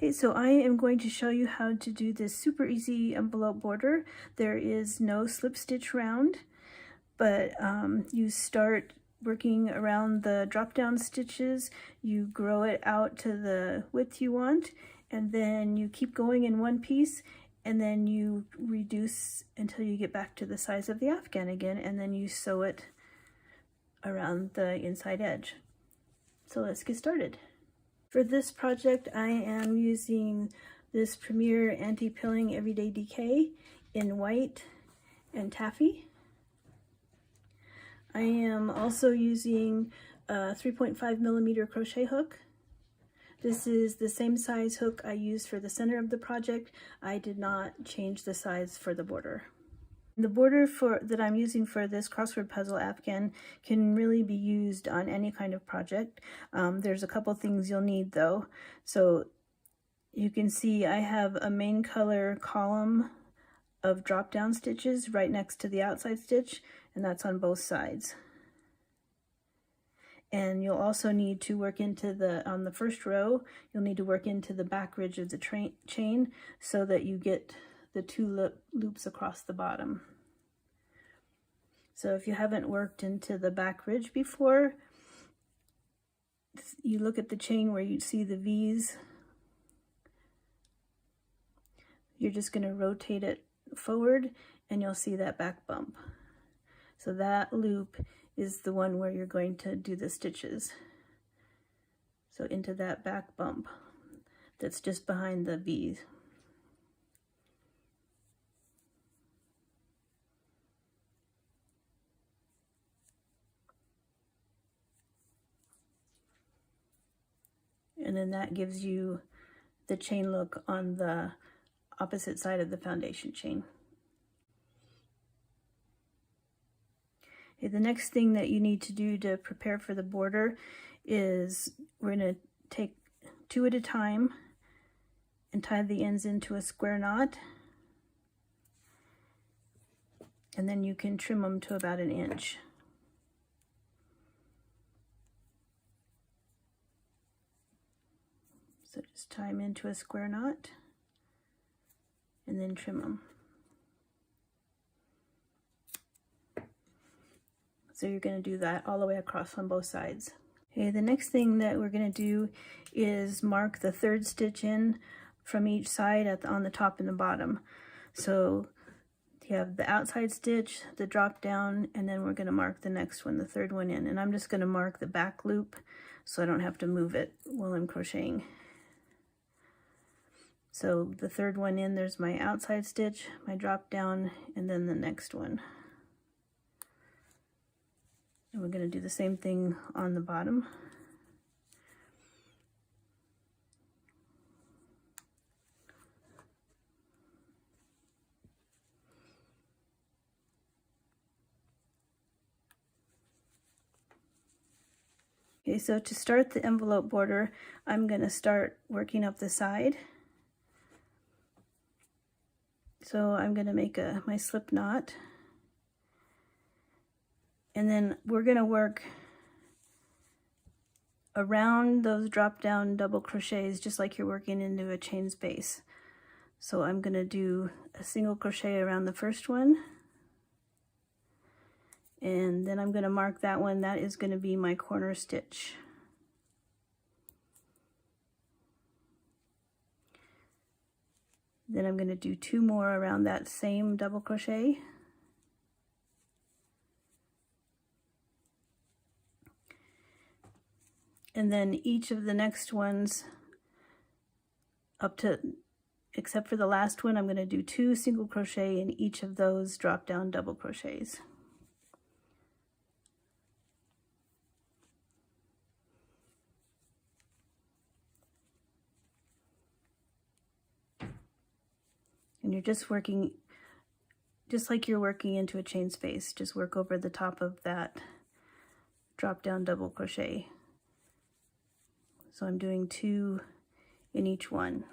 Okay, so I am going to show you how to do this super easy envelope border. There is no slip stitch round, but you start working around the drop down stitches, you grow it out to the width you want, and then you keep going in one piece, and then you reduce until you get back to the size of the Afghan again, and then you sew it around the inside edge. So let's get started. For this project, I am using this Premier Anti-Pilling Everyday Decay in white and taffy. I am also using a 3.5mm crochet hook. This is the same size hook I used for the center of the project. I did not change the size for the border. The border that I'm using for this Crossword Puzzle Afghan can really be used on any kind of project. There's a couple things you'll need though. So you can see I have a main color column of drop down stitches right next to the outside stitch, and that's on both sides. And you'll also need to work into on the first row, you'll need to work into the back ridge of the chain so that you get the two loops across the bottom. So if you haven't worked into the back ridge before, you look at the chain where you see the V's. You're just going to rotate it forward and you'll see that back bump. So that loop is the one where you're going to do the stitches. So into that back bump that's just behind the V's. And then that gives you the chain look on the opposite side of the foundation chain. Okay, the next thing that you need to do to prepare for the border is we're going to take two at a time and tie the ends into a square knot. And then you can trim them to about 1 inch. So just tie them into a square knot and then trim them. So you're going to do that all the way across on both sides. Okay, the next thing that we're going to do is mark the third stitch in from each side on the top and the bottom. So you have the outside stitch, the drop down, and then we're going to mark the next one, the third one in. And I'm just going to mark the back loop so I don't have to move it while I'm crocheting. So the third one in, there's my outside stitch, my drop down, and then the next one. And we're going to do the same thing on the bottom. Okay, so to start the envelope border, I'm going to start working up the side. So I'm going to make my slip knot, and then we're going to work around those drop down double crochets just like you're working into a chain space. So I'm going to do a single crochet around the first one, and then I'm going to mark that one. That is going to be my corner stitch. Then I'm going to do 2 more around that same double crochet. And then each of the next ones except for the last one, I'm going to do 2 single crochet in each of those drop down double crochets. And you're just working, just like you're working into a chain space, just work over the top of that drop down double crochet. So I'm doing 2 in each one.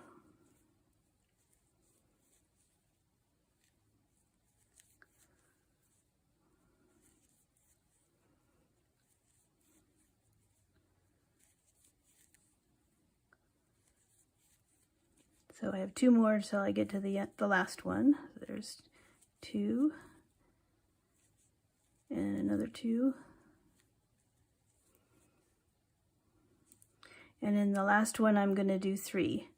So I have 2 more until I get to the last one. So there's 2 and another 2. And in the last one I'm going to do 3.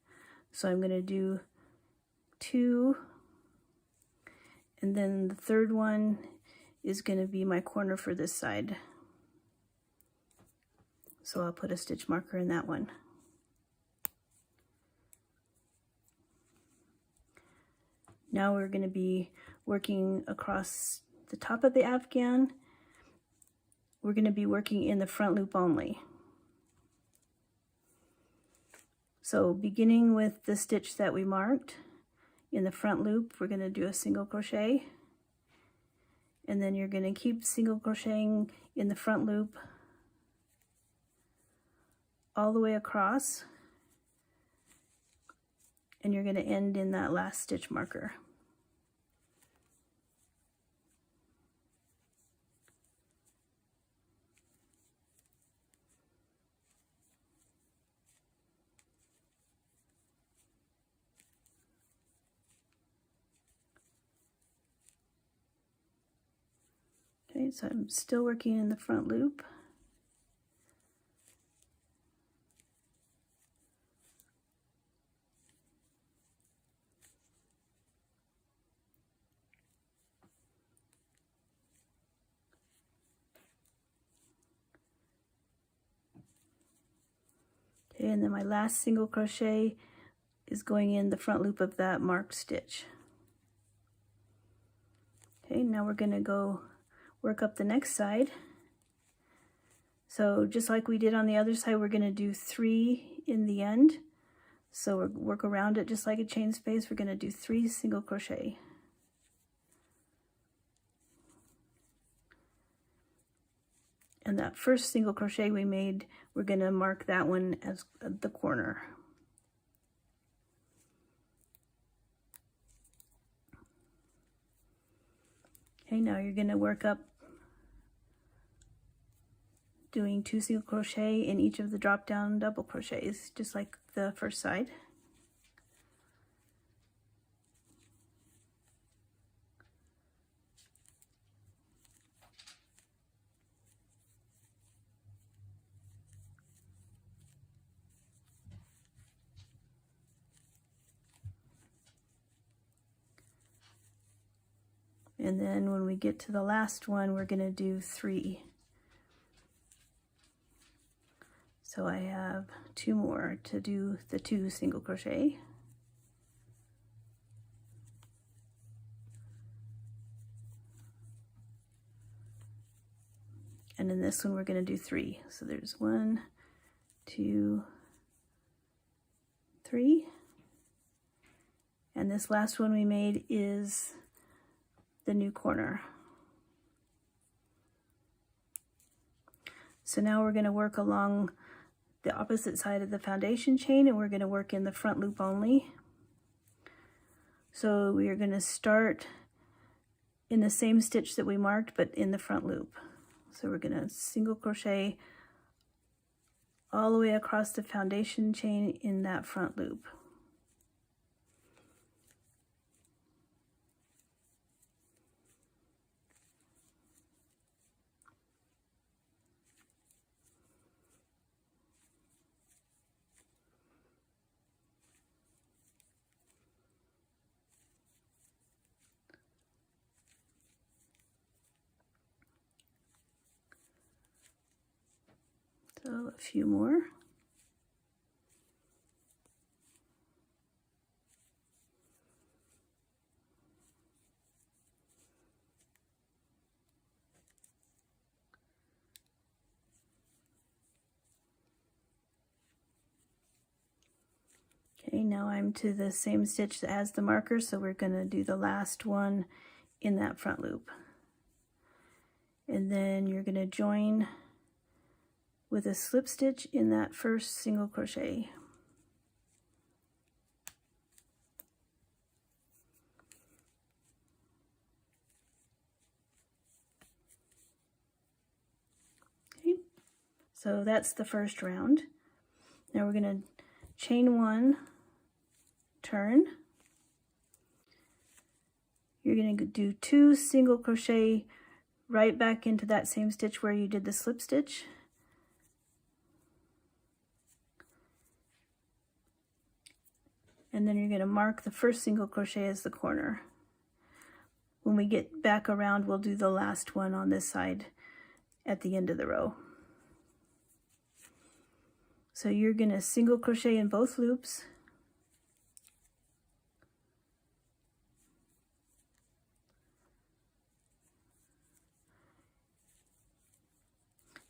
So I'm going to do 2, and then the third one is going to be my corner for this side. So I'll put a stitch marker in that one. Now we're going to be working across the top of the Afghan. We're going to be working in the front loop only. So beginning with the stitch that we marked in the front loop, we're going to do a single crochet, and then you're going to keep single crocheting in the front loop all the way across, and you're going to end in that last stitch marker. Okay, so I'm still working in the front loop. Okay, and then my last single crochet is going in the front loop of that marked stitch. Okay, now we're going to go work up the next side. So just like we did on the other side, we're going to do 3 in the end. So we'll work around it just like a chain space. We're going to do 3 single crochet. And that first single crochet we made, we're going to mark that one as the corner. Okay, now you're going to work up doing 2 single crochet in each of the drop down double crochets, just like the first side. And then when we get to the last one, we're going to do 3. So I have 2 more to do the 2 single crochet. And in this one, we're going to do 3. So there's 1, 2, 3. And this last one we made is the new corner. So now we're going to work along the opposite side of the foundation chain, and we're going to work in the front loop only. So we are going to start in the same stitch that we marked, but in the front loop. So we're going to single crochet all the way across the foundation chain in that front loop. So a few more. Okay, now I'm to the same stitch as the marker, so we're going to do the last one in that front loop. And then you're going to join with a slip stitch in that first single crochet. Okay, so that's the first round. Now we're going to chain 1 turn. You're going to do 2 single crochet right back into that same stitch where you did the slip stitch. And then you're going to mark the first single crochet as the corner. When we get back around, we'll do the last one on this side at the end of the row. So you're going to single crochet in both loops.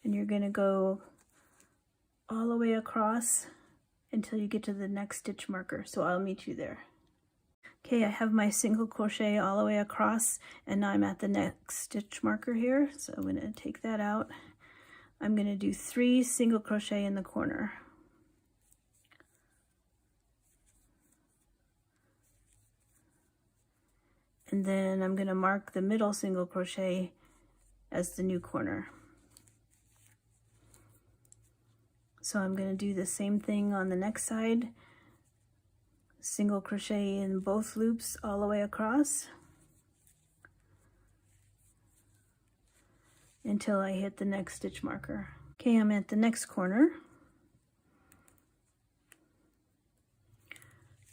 And you're going to go all the way across until you get to the next stitch marker. So I'll meet you there. Okay, I have my single crochet all the way across, and now I'm at the next stitch marker here. So I'm going to take that out. I'm going to do 3 single crochet in the corner. And then I'm going to mark the middle single crochet as the new corner. So I'm going to do the same thing on the next side. Single crochet in both loops all the way across until I hit the next stitch marker. Okay, I'm at the next corner.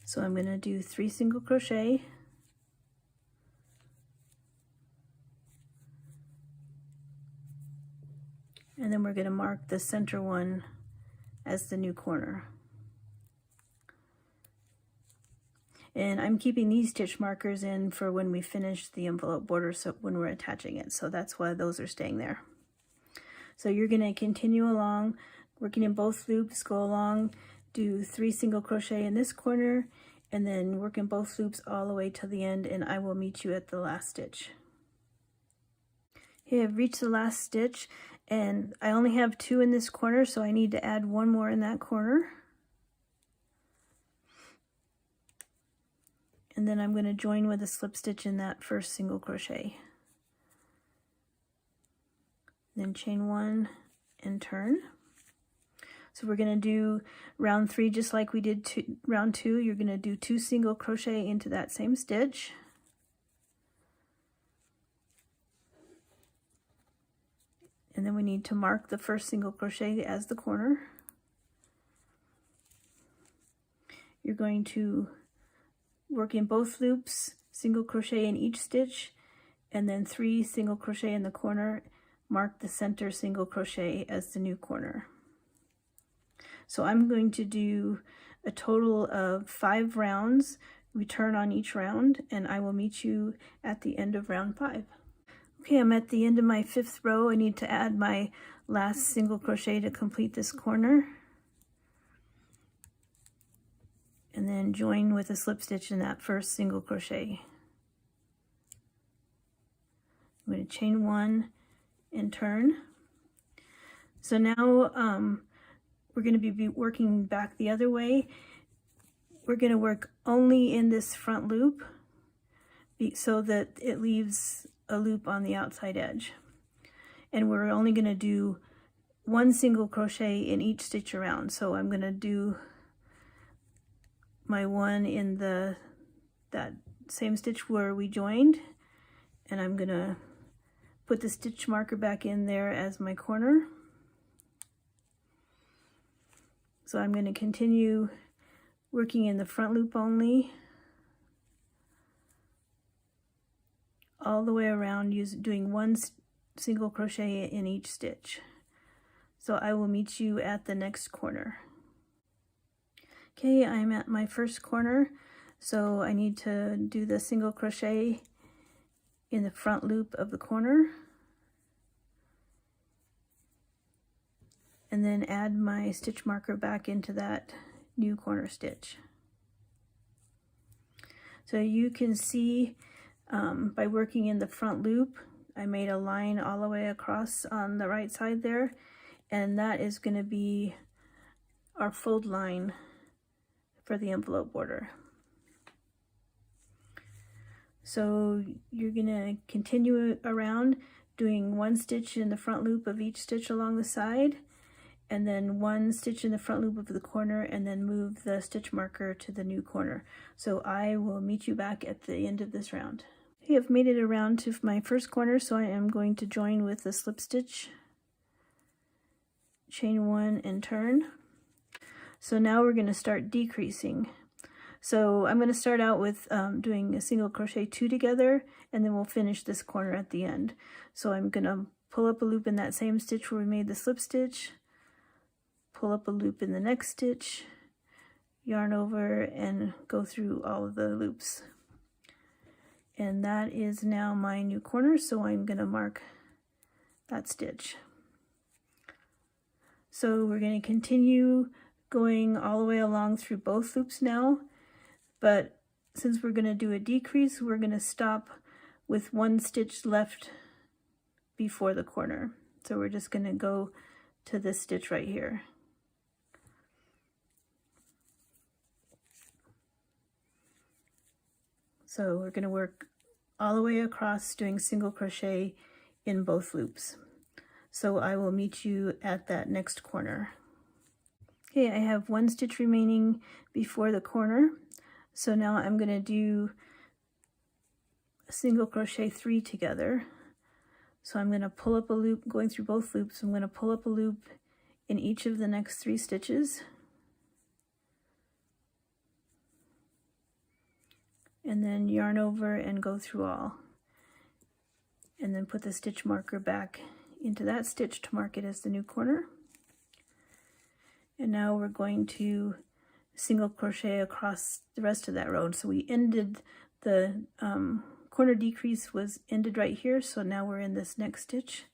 So I'm going to do 3 single crochet. And then we're going to mark the center one as the new corner. And I'm keeping these stitch markers in for when we finish the envelope border, so when we're attaching it. So that's why those are staying there. So you're going to continue along, working in both loops, go along, do 3 single crochet in this corner, and then work in both loops all the way to the end, and I will meet you at the last stitch. Okay, I've reached the last stitch, and I only have 2 in this corner, so I need to add 1 more in that corner. And then I'm going to join with a slip stitch in that first single crochet. Then chain 1 and turn. So we're going to do round 3 just like we did round 2. You're going to do 2 single crochet into that same stitch. And then we need to mark the first single crochet as the corner. You're going to work in both loops, single crochet in each stitch, and then 3 single crochet in the corner. Mark the center single crochet as the new corner. So I'm going to do a total of 5 rounds, return on each round, and I will meet you at the end of round 5. Okay, I'm at the end of my 5th row. I need to add my last single crochet to complete this corner. And then join with a slip stitch in that first single crochet. I'm going to chain 1 and turn. So now we're going to be working back the other way. We're going to work only in this front loop so that it leaves a loop on the outside edge. And we're only going to do 1 single crochet in each stitch around. So I'm going to do my 1 in that same stitch where we joined, and I'm going to put the stitch marker back in there as my corner. So I'm going to continue working in the front loop only all the way around, doing 1 single crochet in each stitch. So I will meet you at the next corner. Okay, I'm at my first corner, so I need to do the single crochet in the front loop of the corner, and then add my stitch marker back into that new corner stitch. So you can see by working in the front loop, I made a line all the way across on the right side there, and that is going to be our fold line for the envelope border. So you're going to continue around doing 1 stitch in the front loop of each stitch along the side, and then 1 stitch in the front loop of the corner, and then move the stitch marker to the new corner. So I will meet you back at the end of this round. Okay, I've made it around to my first corner, so I am going to join with the slip stitch, chain 1 and turn. So now we're going to start decreasing. So I'm going to start out with doing a single crochet 2 together, and then we'll finish this corner at the end. So I'm going to pull up a loop in that same stitch where we made the slip stitch, pull up a loop in the next stitch, yarn over, and go through all of the loops. And that is now my new corner, so I'm going to mark that stitch. So we're going to continue going all the way along through both loops now, but since we're going to do a decrease, we're going to stop with 1 stitch left before the corner. So we're just going to go to this stitch right here. So we're going to work all the way across doing single crochet in both loops. So I will meet you at that next corner. Okay, I have 1 stitch remaining before the corner. So now I'm going to do a single crochet 3 together. So I'm going to pull up a loop going through both loops. I'm going to pull up a loop in each of the next 3 stitches. And then yarn over and go through all. And then put the stitch marker back into that stitch to mark it as the new corner. And now we're going to single crochet across the rest of that row. So we ended the corner decrease was ended right here, so now we're in this next stitch.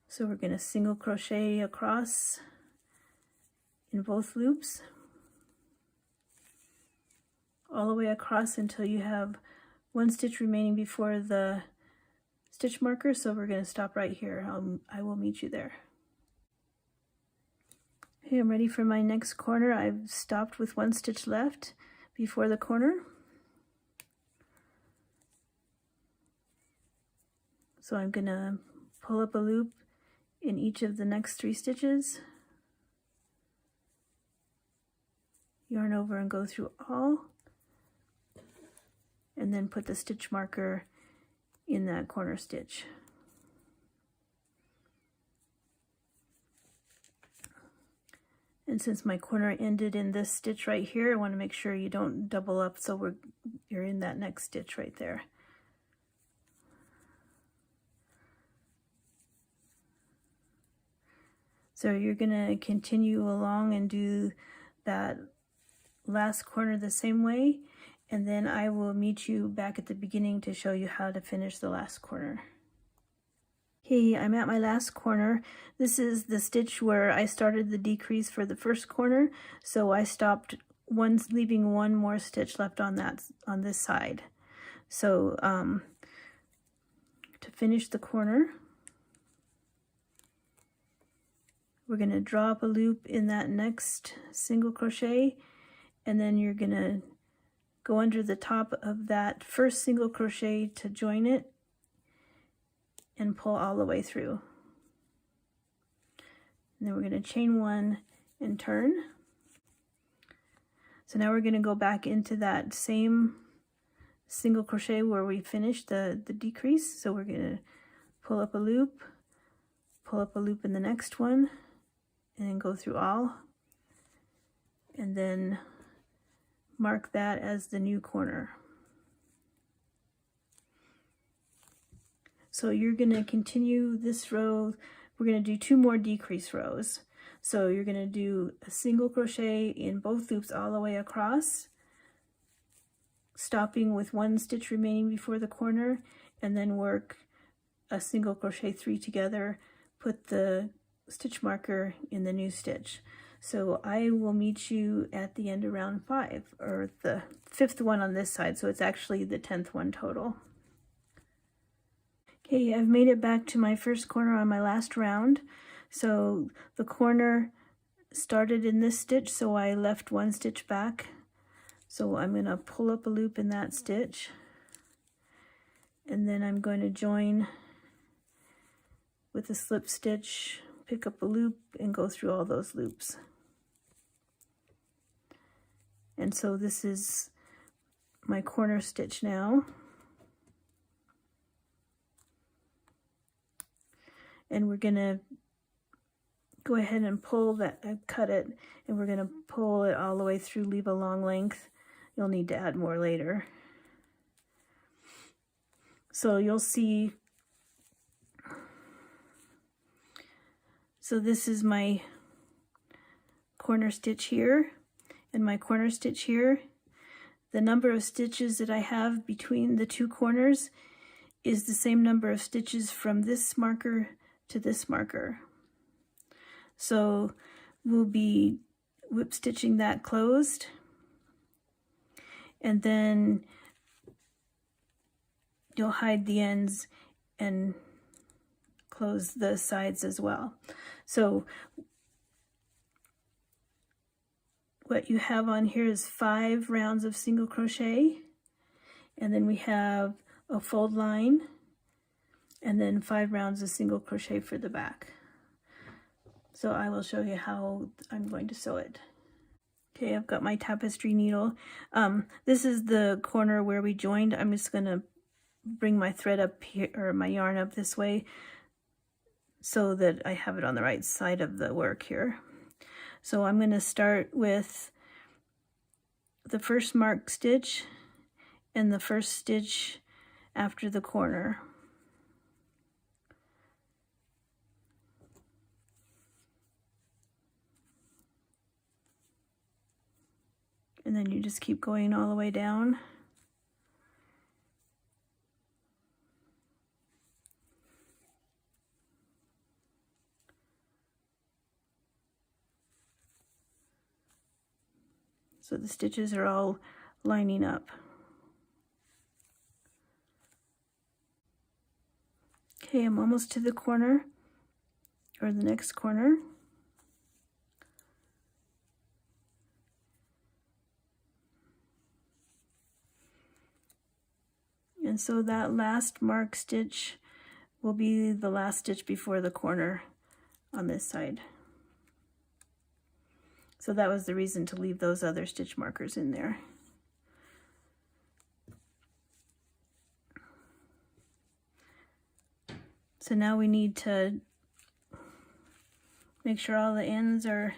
So we're going to single crochet across in both loops, all the way across until you have 1 stitch remaining before the stitch marker. So we're going to stop right here. I will meet you there. Okay, I'm ready for my next corner. I've stopped with 1 stitch left before the corner. So I'm going to pull up a loop in each of the next 3 stitches, yarn over and go through all, and then put the stitch marker in that corner stitch. And since my corner ended in this stitch right here, I want to make sure you don't double up, so you're in that next stitch right there. So you're going to continue along and do that last corner the same way, and then I will meet you back at the beginning to show you how to finish the last corner. Okay, I'm at my last corner. This is the stitch where I started the decrease for the first corner, so I stopped leaving 1 more stitch left on this side. So to finish the corner, we're going to draw up a loop in that next single crochet, and then you're going to go under the top of that first single crochet to join it and pull all the way through. And then we're going to chain 1 and turn. So now we're going to go back into that same single crochet where we finished the decrease. So we're going to pull up a loop in the next one, and then go through all, and then mark that as the new corner. So you're going to continue this row. We're going to do 2 more decrease rows. So you're going to do a single crochet in both loops all the way across, stopping with 1 stitch remaining before the corner, and then work a single crochet 3 together, put the stitch marker in the new stitch. So I will meet you at the end of round 5, or the 5th one on this side, so it's actually the 10th one total. Okay, I've made it back to my first corner on my last round. So the corner started in this stitch, so I left 1 stitch back. So I'm going to pull up a loop in that stitch, and then I'm going to join with a slip stitch pick up a loop and go through all those loops. And so this is my corner stitch now. And we're going to go ahead and pull that, cut it, and we're going to pull it all the way through, leave a long length. You'll need to add more later. So you'll see, so this is my corner stitch here and my corner stitch here. The number of stitches that I have between the two corners is the same number of stitches from this marker to this marker. So we'll be whip stitching that closed, and then you'll hide the ends and close the sides as well. So what you have on here is 5 rounds of single crochet, and then we have a fold line, and then 5 rounds of single crochet for the back. So I will show you how I'm going to sew it. Okay, I've got my tapestry needle. This is the corner where we joined. I'm just going to bring my thread up here, or my yarn up this way, so that I have it on the right side of the work here. So I'm going to start with the first marked stitch and the first stitch after the corner. And then you just keep going all the way down. So the stitches are all lining up. Okay, I'm almost to the corner, or the next corner. And so that last mark stitch will be the last stitch before the corner on this side. So that was the reason to leave those other stitch markers in there. So now we need to make sure all the ends are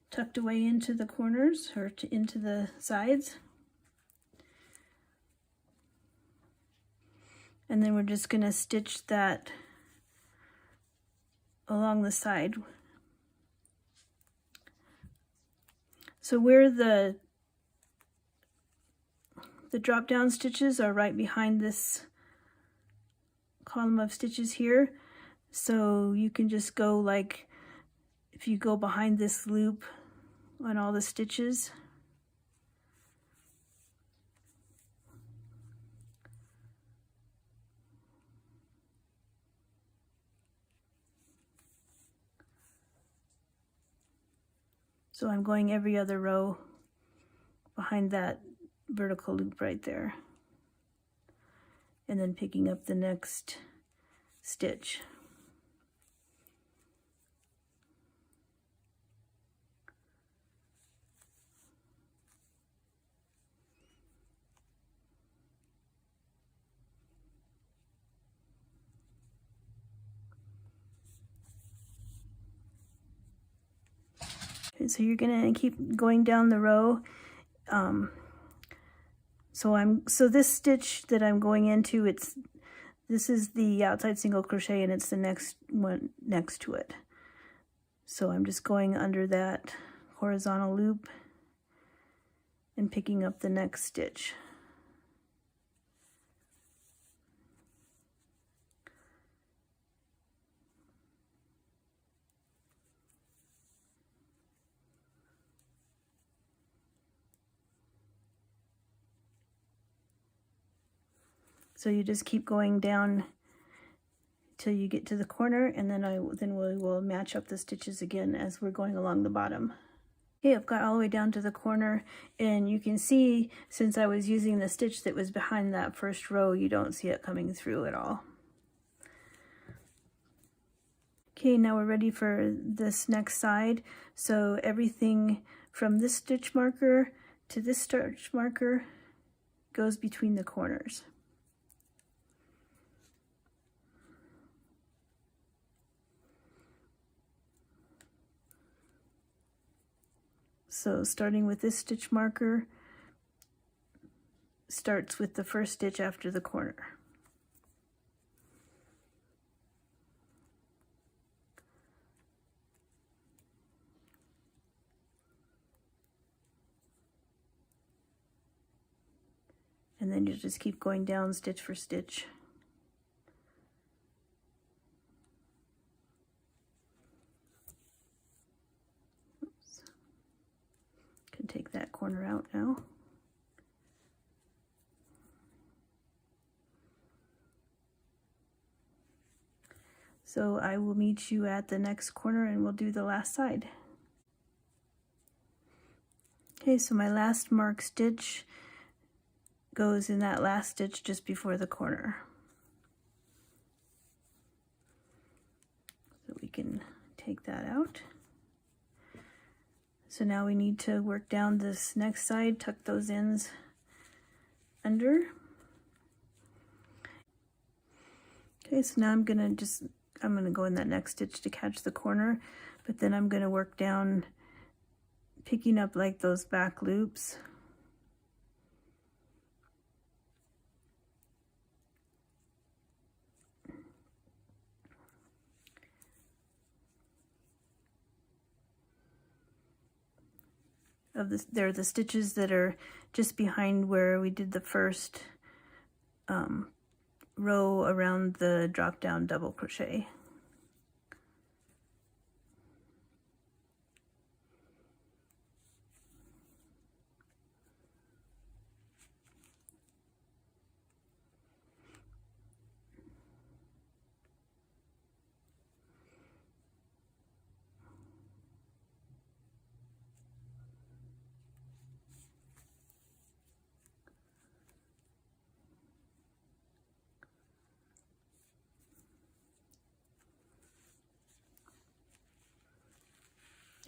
tucked away into the corners, or into the sides. And then we're just going to stitch that along the side. So where the drop down stitches are right behind this column of stitches here. So you can just go like, if you go behind this loop on all the stitches, so I'm going every other row behind that vertical loop right there, and then picking up the next stitch. Okay, so you're gonna keep going down the row. So this stitch that I'm going into, this is the outside single crochet, and it's the next one next to it. So I'm just going under that horizontal loop and picking up the next stitch. So you just keep going down till you get to the corner, and then we will match up the stitches again as we're going along the bottom. Okay, I've got all the way down to the corner, and you can see, since I was using the stitch that was behind that first row, you don't see it coming through at all. Okay, now we're ready for this next side. So everything from this stitch marker to this stitch marker goes between the corners. So starting with this stitch marker starts with the first stitch after the corner. And then you just keep going down stitch for stitch. Oops. Can take that corner out now. So I will meet you at the next corner and we'll do the last side. Okay, so my last marked stitch goes in that last stitch just before the corner. So we can take that out. So now we need to work down this next side, tuck those ends under. Okay, so now I'm gonna go in that next stitch to catch the corner, but then I'm gonna work down, picking up like those back loops. They're the stitches that are just behind where we did the first row around the drop down double crochet.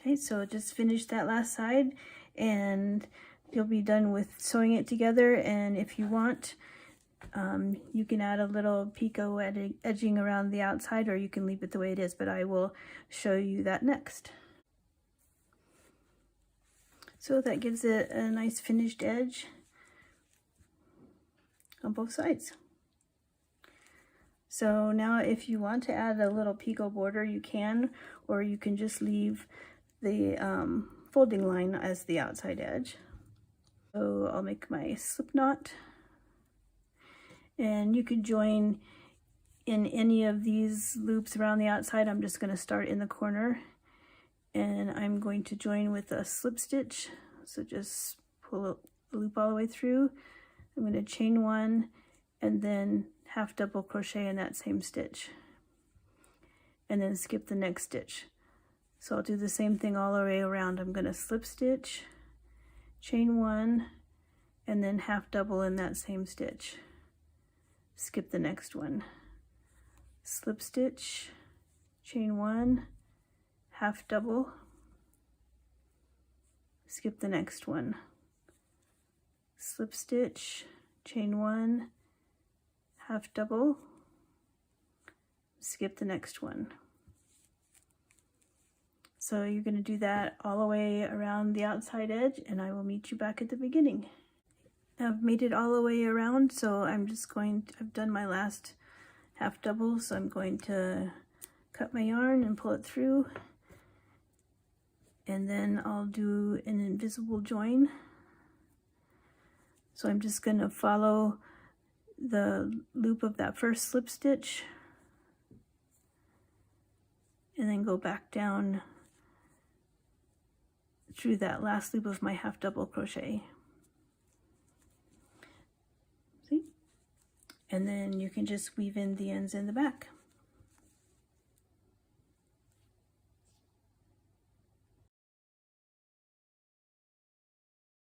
Okay, so just finish that last side and you'll be done with sewing it together. And if you want, you can add a little picot edging around the outside, or you can leave it the way it is, but I will show you that next. So that gives it a nice finished edge on both sides. So now if you want to add a little picot border, you can, or you can just leave the folding line as the outside edge. So I'll make my slip knot, and you could join in any of these loops around the outside. I'm just going to start in the corner, and I'm going to join with a slip stitch. So just pull the loop all the way through. I'm going to chain one and then half double crochet in that same stitch, and then skip the next stitch. So I'll do the same thing all the way around. I'm going to slip stitch, chain one, and then half double in that same stitch. Skip the next one. Slip stitch, chain one, half double, skip the next one. Slip stitch, chain one, half double, skip the next one. So you're going to do that all the way around the outside edge, and I will meet you back at the beginning. I've made it all the way around, so I've done my last half double, so I'm going to cut my yarn and pull it through, and then I'll do an invisible join. So I'm just going to follow the loop of that first slip stitch and then go back down through that last loop of my half double crochet. See? And then you can just weave in the ends in the back.